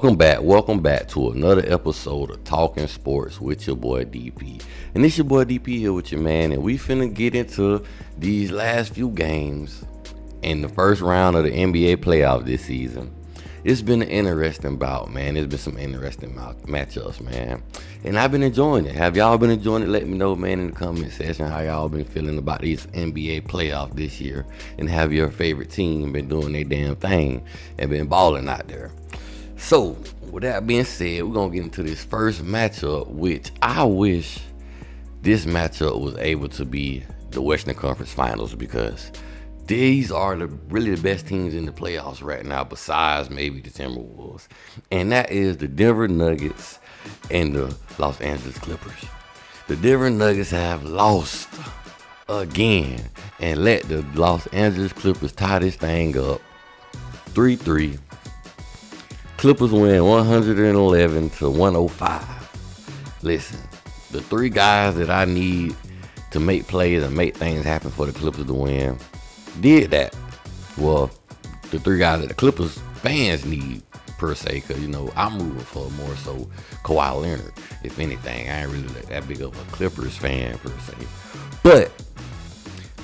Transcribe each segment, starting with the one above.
Welcome back to another episode of Talking Sports with your boy DP. And this your boy DP here with your man, and we finna get into these last few games in the first round of the NBA playoffs this season. It's been an interesting bout, man. There's been some interesting matchups, man. And I've been enjoying it. Have y'all been enjoying it? Let me know, man, in the comment section how y'all been feeling about these NBA playoffs this year. And have your favorite team been doing their damn thing and been balling out there. So, with that being said, we're going to get into this first matchup, which I wish this matchup was able to be the Western Conference Finals, because these are really the best teams in the playoffs right now, besides maybe the Timberwolves. And that is the Denver Nuggets and the Los Angeles Clippers. The Denver Nuggets have lost again and let the Los Angeles Clippers tie this thing up 3-3. Clippers win 111 to 105. Listen, the three guys that I need to make plays and make things happen for the Clippers to win did that. Well, the three guys that the Clippers fans need, per se, because, you know, I'm rooting for more so Kawhi Leonard. If anything, I ain't really that big of a Clippers fan, per se. But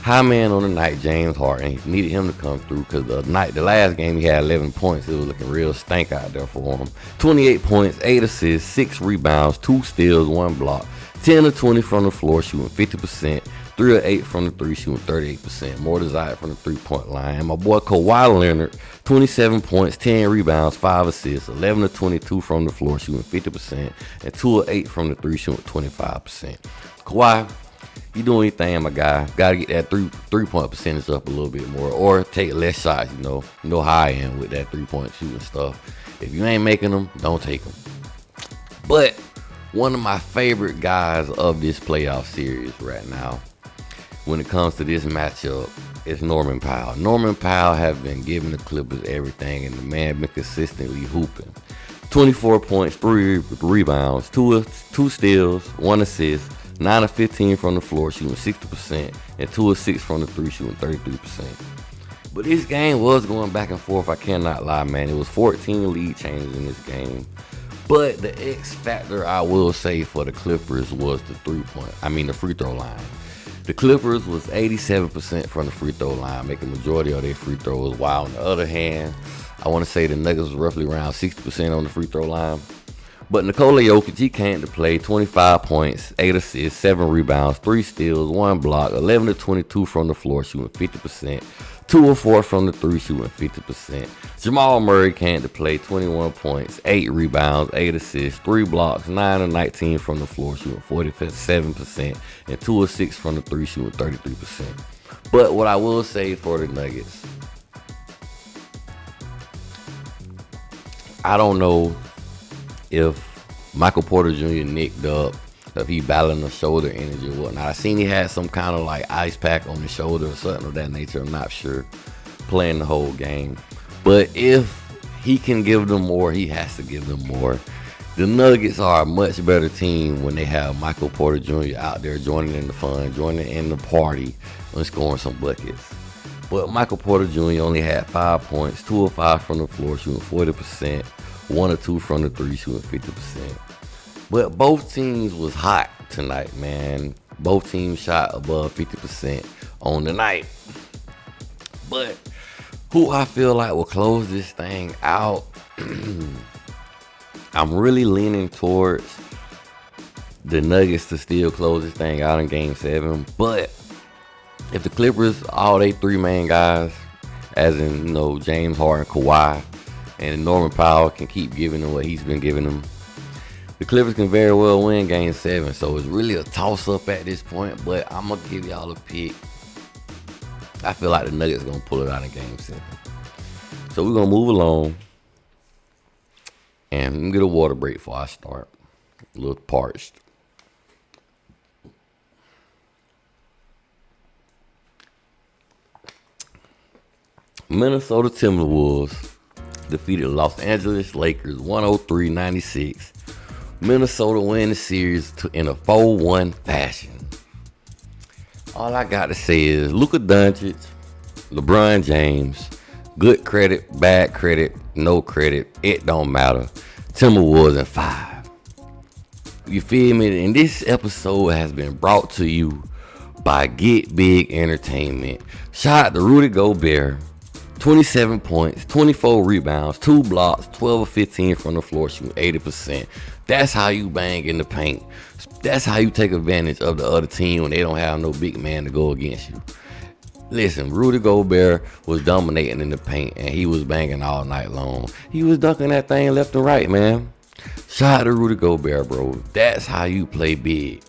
high man on the night, James Harden, needed him to come through, because the last game he had 11 points. It was looking real stank out there for him. 28 points, 8 assists, 6 rebounds, 2 steals, 1 block. 10 of 20 from the floor, shooting 50%. 3 of 8 from the 3, shooting 38%. More desired from the 3-point line. And my boy Kawhi Leonard, 27 points, 10 rebounds, 5 assists, 11 of 22 from the floor, shooting 50%. And 2 of 8 from the 3, shooting 25%. Kawhi, you doing your thing, my guy. Got to get that three-point percentage up a little bit more, or take less shots, you know. You know how I am with that three-point shooting stuff. If you ain't making them, don't take them. But one of my favorite guys of this playoff series right now, when it comes to this matchup, is Norman Powell. Norman Powell has been giving the Clippers everything, and the man been consistently hooping. 24 points, 3 rebounds, 2 steals, 1 assist, 9 of 15 from the floor, shooting 60%, and 2 of 6 from the 3, shooting 33%. But this game was going back and forth, I cannot lie, man. It was 14 lead changes in this game. But the X factor, I will say, for the Clippers was the free throw line. The Clippers was 87% from the free throw line, making the majority of their free throws, while on the other hand, I want to say the Nuggets was roughly around 60% on the free throw line. But Nikola Jokic, he came to play, 25 points, 8 assists, 7 rebounds, 3 steals, 1 block, 11 of 22 from the floor, shooting 50%, 2 of 4 from the 3, shooting 50%. Jamal Murray came to play, 21 points, 8 rebounds, 8 assists, 3 blocks, 9 of 19 from the floor, shooting 47%, and 2 of 6 from the 3, shooting 33%. But what I will say for the Nuggets, I don't know if Michael Porter Jr. nicked up, if he battling the shoulder injury or whatnot. I seen he had some kind of like ice pack on his shoulder or something of that nature. I'm not sure, playing the whole game. But if he can give them more, he has to give them more. The Nuggets are a much better team when they have Michael Porter Jr. out there joining in the fun, joining in the party, and scoring some buckets. But Michael Porter Jr. only had 5 points, 2 of 5 from the floor, shooting 40%, 1 or 2 from the 3, shooting 50%. But both teams was hot tonight, man. Both teams shot above 50% on the night. But who I feel like will close this thing out, I'm really leaning towards the Nuggets to still close this thing out in Game 7. But if the Clippers, all they three main guys, as in, you know, James Harden, Kawhi, and Norman Powell can keep giving them what he's been giving them, the Clippers can very well win Game 7. So it's really a toss-up at this point, but I'm going to give y'all a pick. I feel like the Nuggets are going to pull it out in Game 7. So we're going to move along. And let me get a water break before I start. A little parched. Minnesota Timberwolves defeated Los Angeles Lakers 103-96. Minnesota win the series in a 4-1 fashion. All I got to say is Luka Doncic, LeBron James, Good credit, bad credit, no credit, it don't matter. Timberwolves in 5. You feel me? And this episode has been brought to you by Get Big Entertainment. Shout out to Rudy Gobert. 27 points, 24 rebounds, 2 blocks, 12 or 15 from the floor, shooting 80%. That's how you bang in the paint. That's how you take advantage of the other team when they don't have no big man to go against you. Listen, Rudy Gobert was dominating in the paint, and he was banging all night long. He was dunking that thing left and right, man. Shout out to Rudy Gobert, bro. That's how you play big.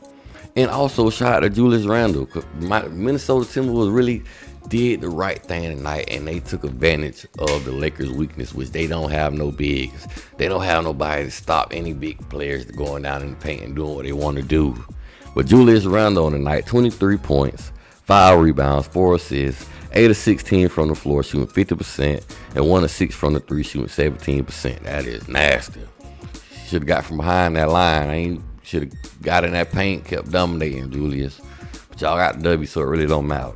And also shout out to Julius Randle. Minnesota Timberwolves really did the right thing tonight, and they took advantage of the Lakers' weakness, which they don't have no bigs. They don't have nobody to stop any big players to going down in the paint and doing what they want to do. But Julius Randle on the night, 23 points, 5 rebounds, 4 assists, 8 of 16 from the floor, shooting 50%, and 1 of 6 from the 3, shooting 17%. That is nasty. Should have got from behind that line. Should have got in that paint, kept dominating Julius. But y'all got the W, so it really don't matter.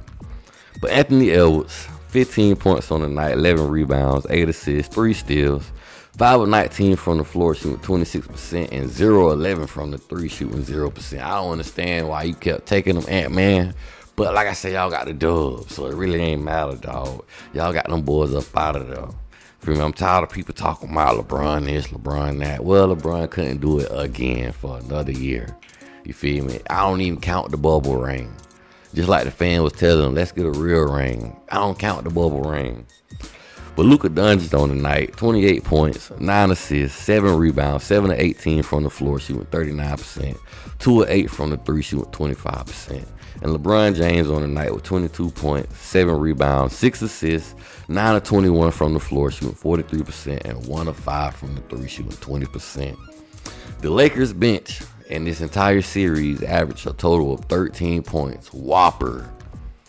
But Anthony Edwards, 15 points on the night, 11 rebounds, 8 assists, 3 steals, 5 of 19 from the floor, shooting 26%, and 0 of 11 from the 3, shooting 0%. I don't understand why you kept taking them, Ant-Man. But like I said, y'all got the dub, so it really ain't matter, dog. Y'all got them boys up out of there. I'm tired of people talking about LeBron this, LeBron that. Well, LeBron couldn't do it again for another year. You feel me? I don't even count the bubble ring. Just like the fan was telling them, let's get a real ring. I don't count the bubble ring. But Luka Doncic on the night, 28 points, 9 assists, 7 rebounds, 7 of 18 from the floor, shooting 39%, 2 of 8 from the 3, shooting 25%. And LeBron James on the night with 22 points, 7 rebounds, 6 assists, 9 of 21 from the floor, shooting 43%, and 1 of 5 from the 3, shooting 20%. The Lakers bench in this entire series averaged a total of 13 points. Whopper.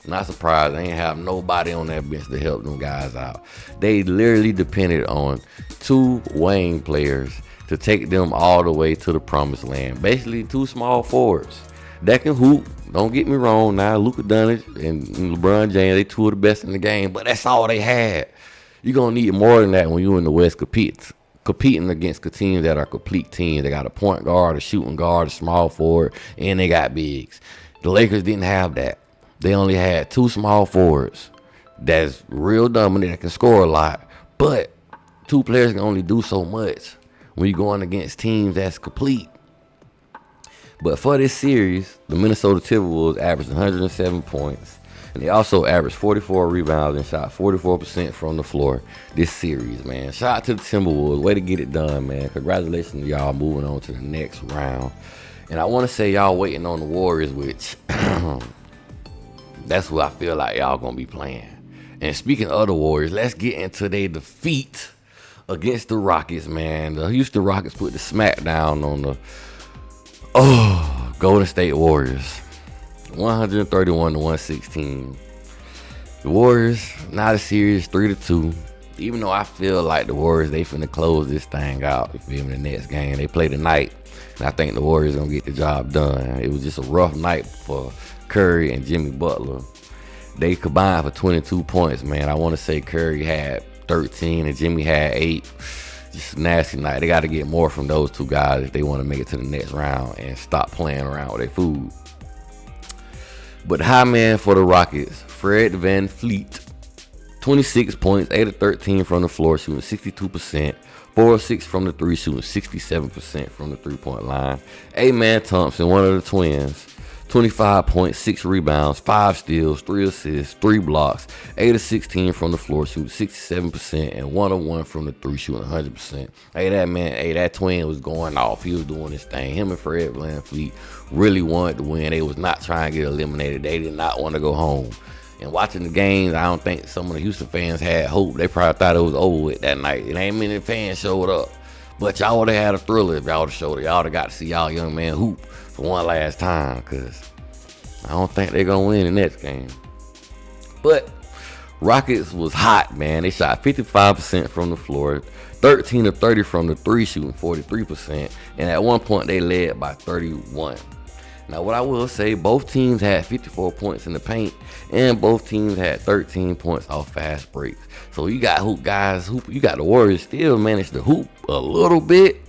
Not surprised. They ain't have nobody on that bench to help them guys out. They literally depended on 2 wing players to take them all the way to the promised land. Basically, 2 small forwards that can hoop. Don't get me wrong. Now, Luka Doncic and LeBron James, they 2 of the best in the game, but that's all they had. You're going to need more than that when you in the West competing against teams that are complete teams. They got a point guard, a shooting guard, a small forward, and they got bigs. The Lakers didn't have that. They only had 2 small forwards that's real dominant, that can score a lot, but 2 players can only do so much when you're going against teams that's complete. But for this series, the Minnesota Timberwolves averaged 107 points, and they also averaged 44 rebounds and shot 44% from the floor this series, man. Shout out to the Timberwolves. Way to get it done, man. Congratulations to y'all moving on to the next round. And I want to say y'all waiting on the Warriors, which that's who I feel like y'all going to be playing. And speaking of the Warriors, let's get into their defeat against the Rockets, man. The Houston Rockets put the smackdown on the Golden State Warriors, 131-116. The Warriors, now the series 3-2. Even though I feel like the Warriors, they finna close this thing out. You feel me? The next game they play tonight, and I think the Warriors gonna get the job done. It was just a rough night for Curry and Jimmy Butler. They combined for 22 points, man. I want to say Curry had 13 and Jimmy had 8. Just a nasty night. They got to get more from those 2 guys if they want to make it to the next round and stop playing around with their food. But high man for the Rockets, Fred VanVleet, 26 points, 8 of 13 from the floor, shooting 62%, 4 of 6 from the 3, shooting 67% from the 3-point line. Amen Thompson, one of the twins, 25 points, 6 rebounds, 5 steals, 3 assists, 3 blocks, 8 of 16 from the floor, shooting 67%, and 1 of 1 from the 3, shooting 100%. That twin was going off. He was doing his thing. Him and Fred VanVleet really wanted to win. They was not trying to get eliminated. They did not want to go home. And watching the games, I don't think some of the Houston fans had hope. They probably thought it was over with that night. It ain't many fans showed up. But y'all would have had a thriller if y'all would have showed it. Y'all would have got to see y'all young man hoop for one last time, because I don't think they're going to win the next game. But Rockets was hot, man. They shot 55% from the floor, 13 of 30 from the 3, shooting 43%. And at one point, they led by 31. Now, what I will say, both teams had 54 points in the paint, and both teams had 13 points off fast breaks. So you got hoop. You got the Warriors still managed to hoop a little bit,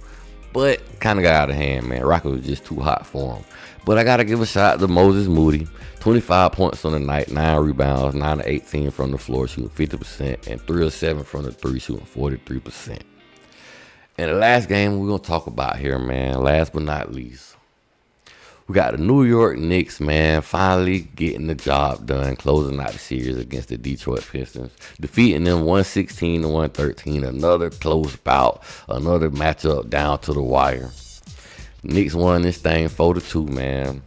but kind of got out of hand, man. Rocket was just too hot for him. But I got to give a shout out to Moses Moody. 25 points on the night, 9 rebounds, 9 of 18 from the floor, shooting 50%, and 3 of 7 from the 3, shooting 43%. And the last game we're going to talk about here, man, last but not least, we got the New York Knicks, man, finally getting the job done, closing out the series against the Detroit Pistons, defeating them 116-113, another close bout, another matchup down to the wire. Knicks won this thing 4-2, man.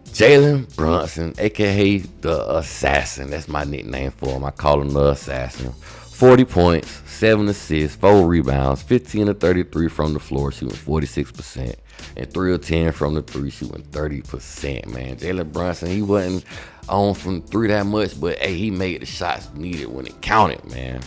Jalen Brunson, a.k.a. the Assassin, that's my nickname for him. I call him the Assassin. 40 points, 7 assists, 4 rebounds, 15 of 33 from the floor, shooting 46%, and 3 of 10 from the 3, shooting 30%, man. Jalen Brunson, he wasn't on from 3 that much, but hey, he made the shots needed when it counted, man.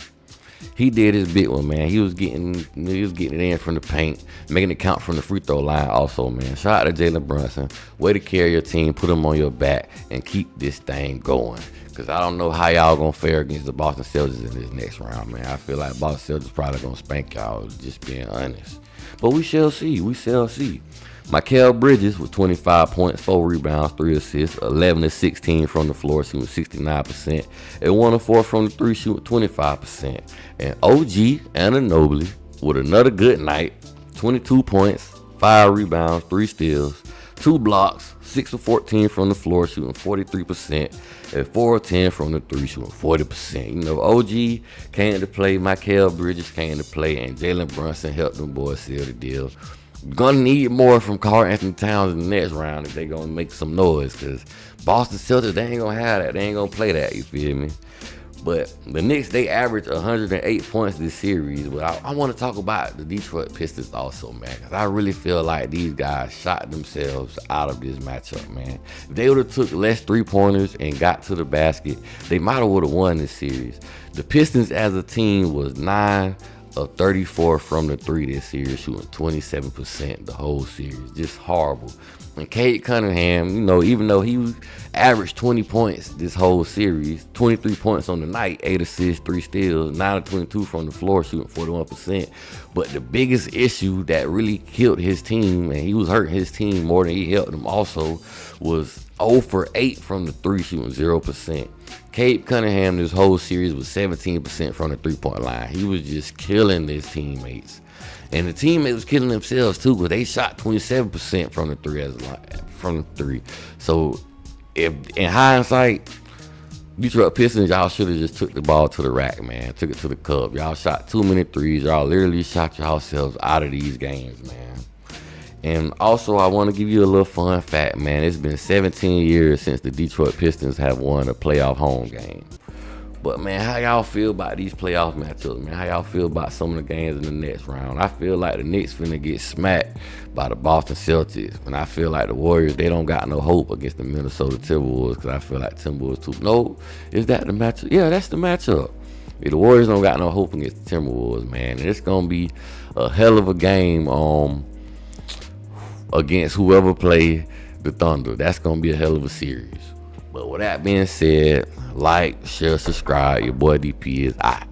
He did his big one, man. He was getting it in from the paint, making it count from the free throw line also, man. Shout out to Jalen Brunson. Way to carry your team, put them on your back, and keep this thing going. Because I don't know how y'all going to fare against the Boston Celtics in this next round, man. I feel like Boston Celtics probably going to spank y'all, just being honest. But we shall see. We shall see. Mikal Bridges with 25 points, 4 rebounds, 3 assists, 11 of 16 from the floor, shooting 69%, and 1 of 4 from the 3, shooting 25%. And OG Anunoby with another good night, 22 points, 5 rebounds, 3 steals, 2 blocks, 6 of 14 from the floor, shooting 43%, and 4 of 10 from the 3, shooting 40%. You know, OG came to play, Mikal Bridges came to play, and Jalen Brunson helped them boys seal the deal. Gonna need more from Karl Anthony Towns in the next round if they gonna make some noise, because Boston Celtics, they ain't gonna have that. They ain't gonna play that, you feel me? But the Knicks, they averaged 108 points this series. But I want to talk about the Detroit Pistons also, man, because I really feel like these guys shot themselves out of this matchup, man. If they would have took less 3-pointers and got to the basket, they might have would have won this series. The Pistons as a team was 9 of 34 from the 3 this series, shooting 27% the whole series. Just horrible. And Cade Cunningham, you know, even though he averaged 20 points this whole series, 23 points on the night, 8 assists, 3 steals, 9 of 22 from the floor, shooting 41%. But the biggest issue that really killed his team, and he was hurting his team more than he helped them also, was 0 for 8 from the 3, shooting 0%. Cade Cunningham this whole series was 17% from the 3-point line. He was just killing his teammates. And the teammates was killing themselves too, because they shot 27% from the 3 So if in hindsight, Detroit Pistons, y'all should have just took the ball to the rack, man. Took it to the cup. Y'all shot too many threes. Y'all literally shot yourselves out of these games, man. And also, I want to give you a little fun fact, man. It's been 17 years since the Detroit Pistons have won a playoff home game. But, man, how y'all feel about these playoff matchups, man? How y'all feel about some of the games in the next round? I feel like the Knicks finna get smacked by the Boston Celtics. And I feel like the Warriors, they don't got no hope against the Minnesota Timberwolves, because I feel like Timberwolves too. No, is that the matchup? Yeah, that's the matchup. The Warriors don't got no hope against the Timberwolves, man. And it's going to be a hell of a game against whoever play the Thunder. That's going to be a hell of a series. But with that being said, like, share, subscribe. Your boy DP is out.